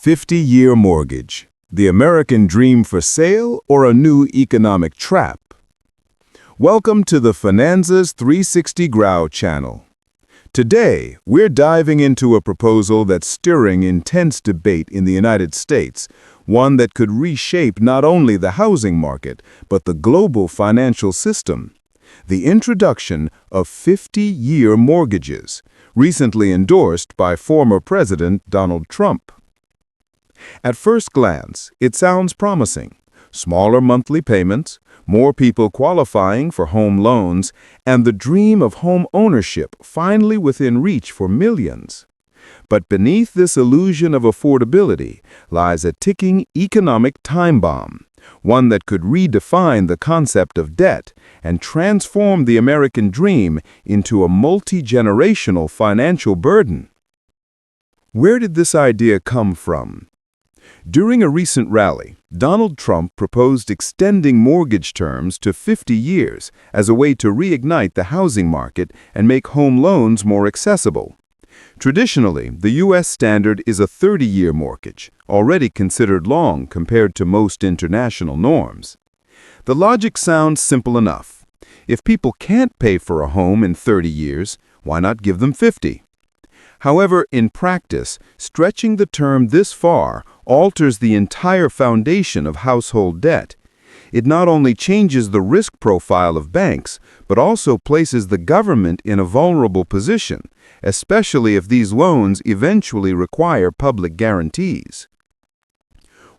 50-year mortgage, the American dream for sale or a new economic trap? Welcome to the Finanzas 360 Grau channel. Today, we're diving into a proposal that's stirring intense debate in the United States, one that could reshape not only the housing market, but the global financial system. The introduction of 50-year mortgages, recently endorsed by former President Donald Trump. At first glance, it sounds promising. Smaller monthly payments, more people qualifying for home loans, and the dream of home ownership finally within reach for millions. But beneath this illusion of affordability lies a ticking economic time bomb, one that could redefine the concept of debt and transform the American dream into a multi-generational financial burden. Where did this idea come from? During a recent rally, Donald Trump proposed extending mortgage terms to 50 years as a way to reignite the housing market and make home loans more accessible. Traditionally, the U.S. standard is a 30-year mortgage, already considered long compared to most international norms. The logic sounds simple enough. If people can't pay for a home in 30 years, why not give them 50? However, in practice, stretching the term this far alters the entire foundation of household debt. It not only changes the risk profile of banks, but also places the government in a vulnerable position, especially if these loans eventually require public guarantees.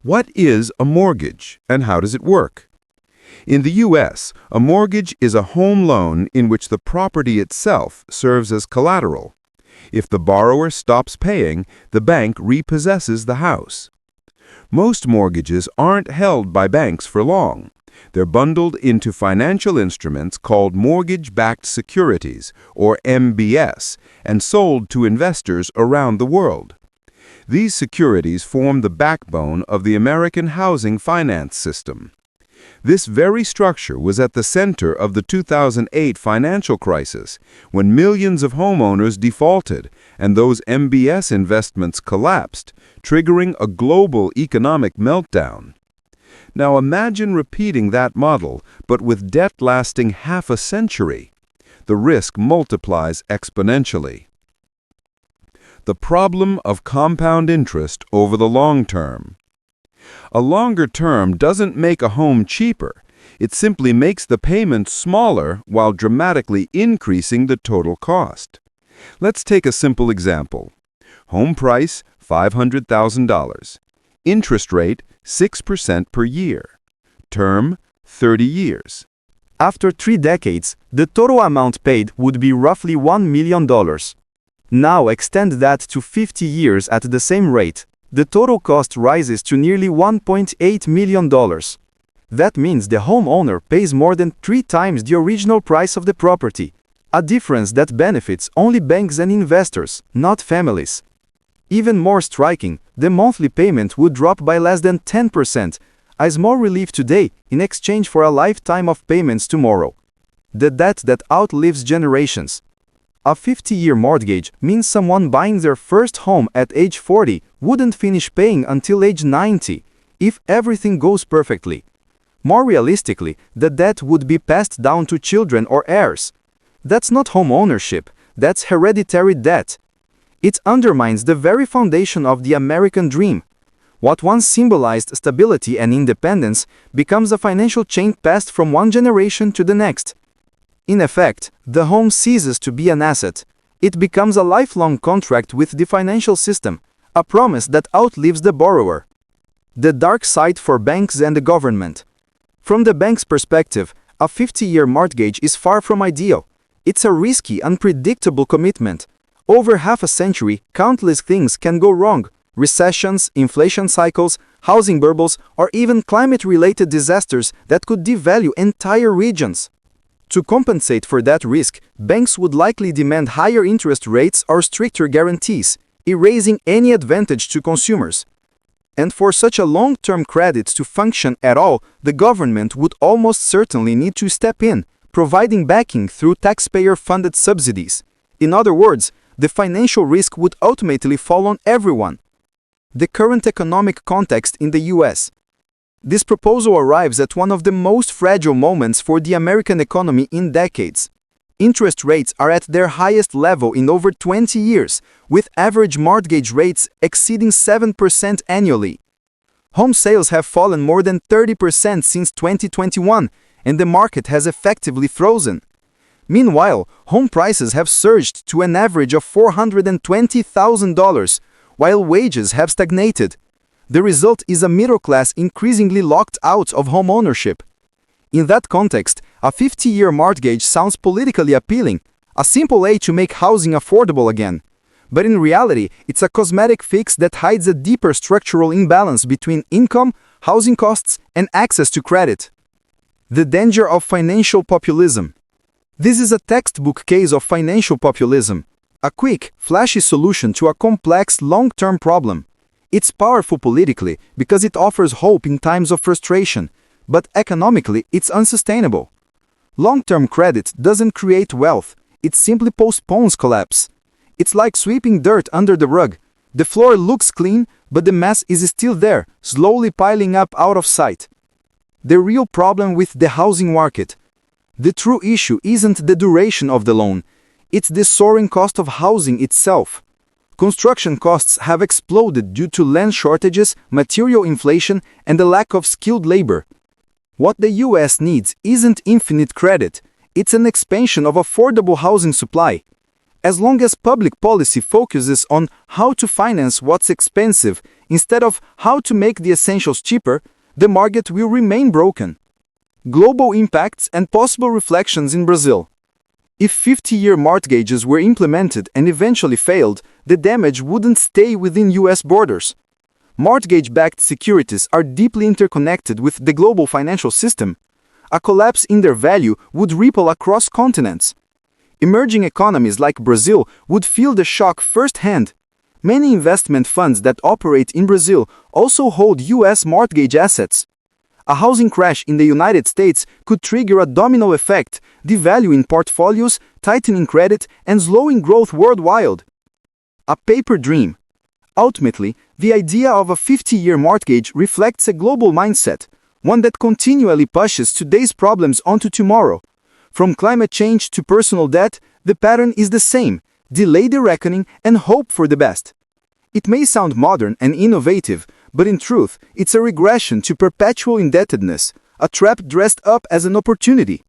What is a mortgage, and how does it work? In the U.S., a mortgage is a home loan in which the property itself serves as collateral. If the borrower stops paying, the bank repossesses the house. Most mortgages aren't held by banks for long. They're bundled into financial instruments called mortgage-backed securities, or MBS, and sold to investors around the world. These securities form the backbone of the American housing finance system. This very structure was at the center of the 2008 financial crisis, when millions of homeowners defaulted and those MBS investments collapsed, triggering a global economic meltdown. Now imagine repeating that model, but with debt lasting half a century. The risk multiplies exponentially. The problem of compound interest over the long term. A longer term doesn't make a home cheaper. It simply makes the payment smaller while dramatically increasing the total cost. Let's take a simple example. Home price, $500,000. Interest rate, 6% per year. Term, 30 years. After 3 decades, the total amount paid would be roughly $1 million. Now extend that to 50 years at the same rate. The total cost rises to nearly $1.8 million. That means the homeowner pays more than 3 times the original price of the property, a difference that benefits only banks and investors, not families. Even more striking, the monthly payment would drop by less than 10%, a small relief today in exchange for a lifetime of payments tomorrow. The debt that outlives generations. A 50-year mortgage means someone buying their first home at age 40 wouldn't finish paying until age 90, if everything goes perfectly. More realistically, the debt would be passed down to children or heirs. That's not home ownership, that's hereditary debt. It undermines the very foundation of the American dream. What once symbolized stability and independence becomes a financial chain passed from one generation to the next. In effect, the home ceases to be an asset. It becomes a lifelong contract with the financial system, a promise that outlives the borrower. The dark side for banks and the government. From the bank's perspective, a 50-year mortgage is far from ideal. It's a risky, unpredictable commitment. Over half a century, countless things can go wrong. Recessions, inflation cycles, housing bubbles, or even climate-related disasters that could devalue entire regions. To compensate for that risk, banks would likely demand higher interest rates or stricter guarantees, erasing any advantage to consumers. And for such a long-term credit to function at all, the government would almost certainly need to step in, providing backing through taxpayer-funded subsidies. In other words, the financial risk would ultimately fall on everyone. The current economic context in the US. This proposal arrives at one of the most fragile moments for the American economy in decades. Interest rates are at their highest level in over 20 years, with average mortgage rates exceeding 7% annually. Home sales have fallen more than 30% since 2021, and the market has effectively frozen. Meanwhile, home prices have surged to an average of $420,000, while wages have stagnated. The result is a middle class increasingly locked out of home ownership. In that context, a 50-year mortgage sounds politically appealing, a simple way to make housing affordable again. But in reality, it's a cosmetic fix that hides a deeper structural imbalance between income, housing costs, and access to credit. The danger of financial populism. This is a textbook case of financial populism, a quick, flashy solution to a complex, long-term problem. It's powerful politically because it offers hope in times of frustration, but economically it's unsustainable. Long-term credit doesn't create wealth, it simply postpones collapse. It's like sweeping dirt under the rug. The floor looks clean, but the mess is still there, slowly piling up out of sight. The real problem with the housing market. The true issue isn't the duration of the loan, it's the soaring cost of housing itself. Construction costs have exploded due to land shortages, material inflation, and the lack of skilled labor. What the US needs isn't infinite credit, it's an expansion of affordable housing supply. As long as public policy focuses on how to finance what's expensive instead of how to make the essentials cheaper, the market will remain broken. Global impacts and possible reflections in Brazil. If 50-year mortgages were implemented and eventually failed, the damage wouldn't stay within US borders. Mortgage-backed securities are deeply interconnected with the global financial system. A collapse in their value would ripple across continents. Emerging economies like Brazil would feel the shock firsthand. Many investment funds that operate in Brazil also hold US mortgage assets. A housing crash in the United States could trigger a domino effect, devaluing portfolios, tightening credit, and slowing growth worldwide. A paper dream. Ultimately, the idea of a 50-year mortgage reflects a global mindset, one that continually pushes today's problems onto tomorrow. From climate change to personal debt, the pattern is the same: delay the reckoning and hope for the best. It may sound modern and innovative, but in truth, it's a regression to perpetual indebtedness, a trap dressed up as an opportunity.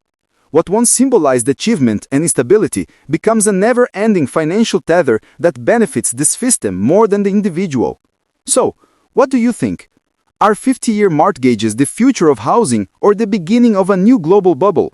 What once symbolized achievement and stability becomes a never-ending financial tether that benefits the system more than the individual. So, what do you think? Are 50-year mortgages the future of housing or the beginning of a new global bubble?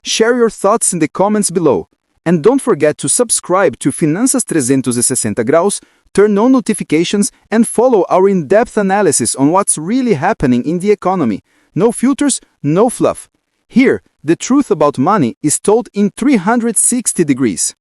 Share your thoughts in the comments below. And don't forget to subscribe to Finanças 360 Graus, turn on notifications, and follow our in-depth analysis on what's really happening in the economy. No filters, no fluff. Here, the truth about money is told in 360 degrees.